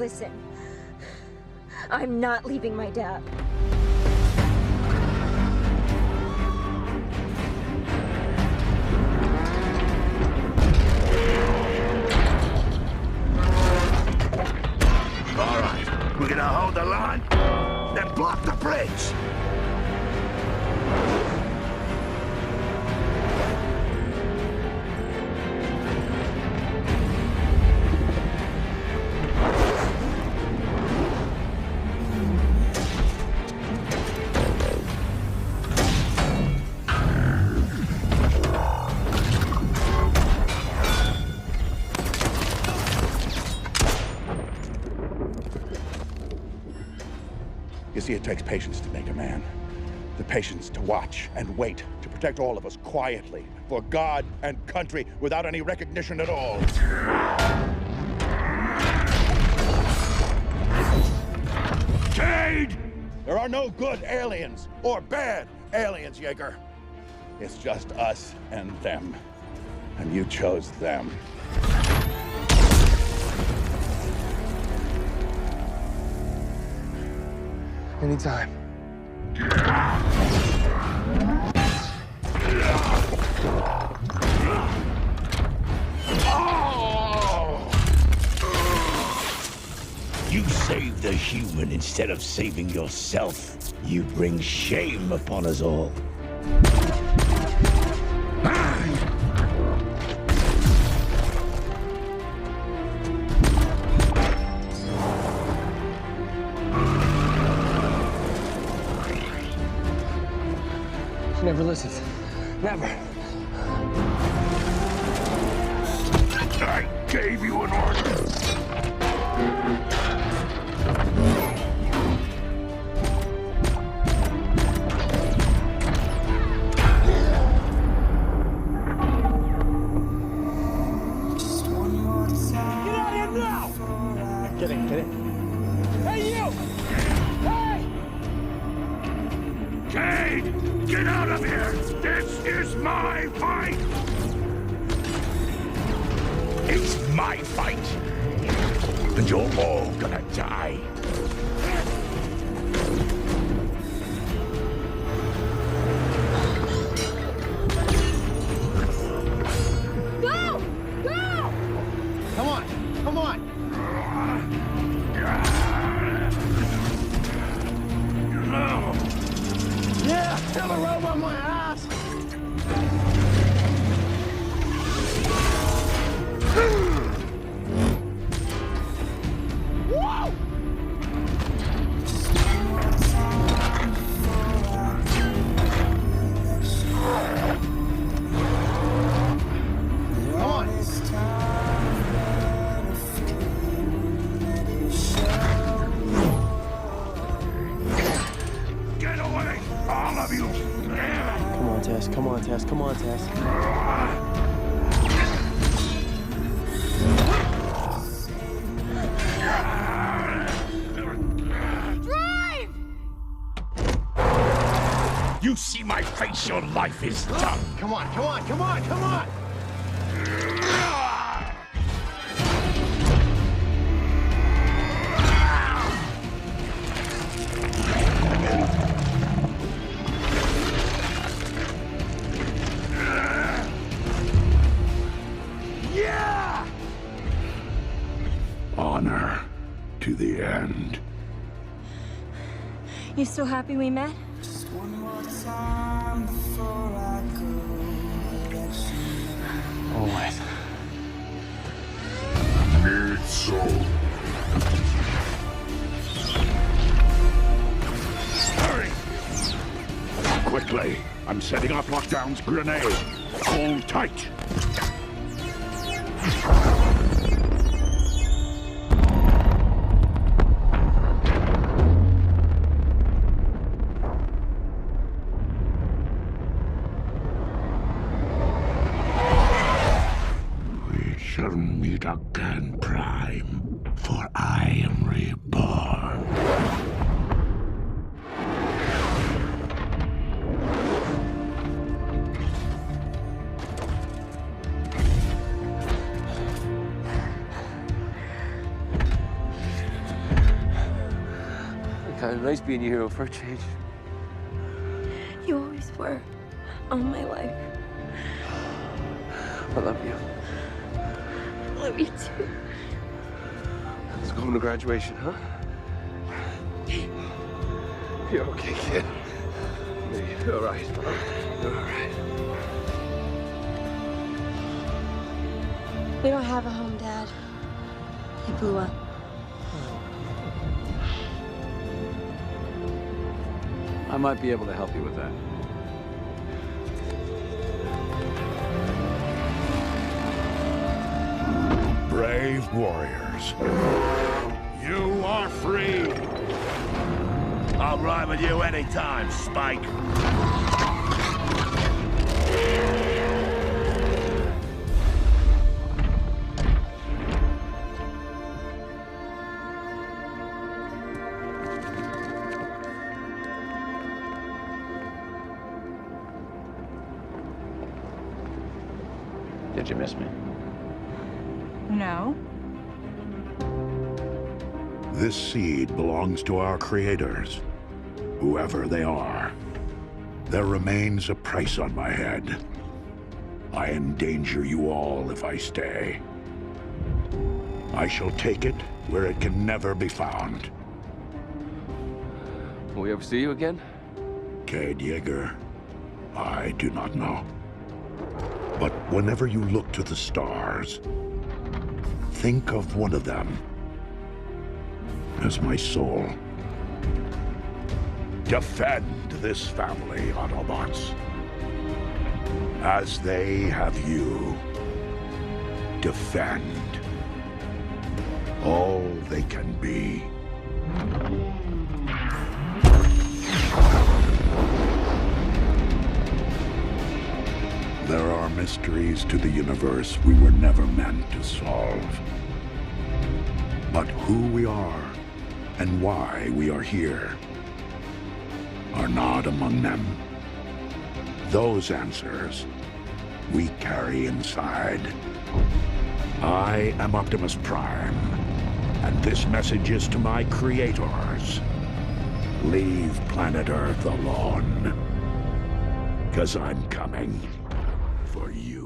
listen. I'm not leaving my dad. All right, we're gonna hold the line, then block the bridge. You see, it takes patience to make a man. The patience to watch and wait, to protect all of us quietly, for God and country, without any recognition at all. Cade! There are no good aliens or bad aliens, Jaeger. It's just us and them. And you chose them. Anytime. You save the human instead of saving yourself. You bring shame upon us all. Never listens. Never. I gave you an order. Get out of here now! Get in. Hey, you! Hey! Cade, get out of here! This is my fight! It's my fight! And you're all gonna die. Go! Go! Come on. Come on. No! Yeah, have a robe on my ass. Whoa! Come on. Get away! All of you! Come on, Tess. Come on, Tess. Come on, Tess. Drive! You see my face, your life is done! Come on, come on, come on, come on. Yeah! Honor to the end. You still happy we met? Always. Need so. Hurry! Quickly! I'm setting off Lockdown's grenade. Hold tight! We shall meet again, Prime, for I am reborn. Kind of nice being your hero for a change. You always were. All my life. I love you. Love you too. Let's go home to graduation, huh? You're okay, kid. You're all right. You're all right. We don't have a home, Dad. He blew up. I might be able to help you with that. Brave warriors. You are free. I'll ride with you anytime, Spike. Did you miss me? No. This seed belongs to our creators, whoever they are. There remains a price on my head. I endanger you all if I stay. I shall take it where it can never be found. Will we ever see you again? Cade Yeager, I do not know. But whenever you look to the stars, think of one of them as my soul. Defend this family, Autobots, as they have you. Defend all they can be. There are mysteries to the universe we were never meant to solve. But who we are and why we are here are not among them. Those answers we carry inside. I am Optimus Prime, and this message is to my creators. Leave planet Earth alone, 'cause I'm coming for you.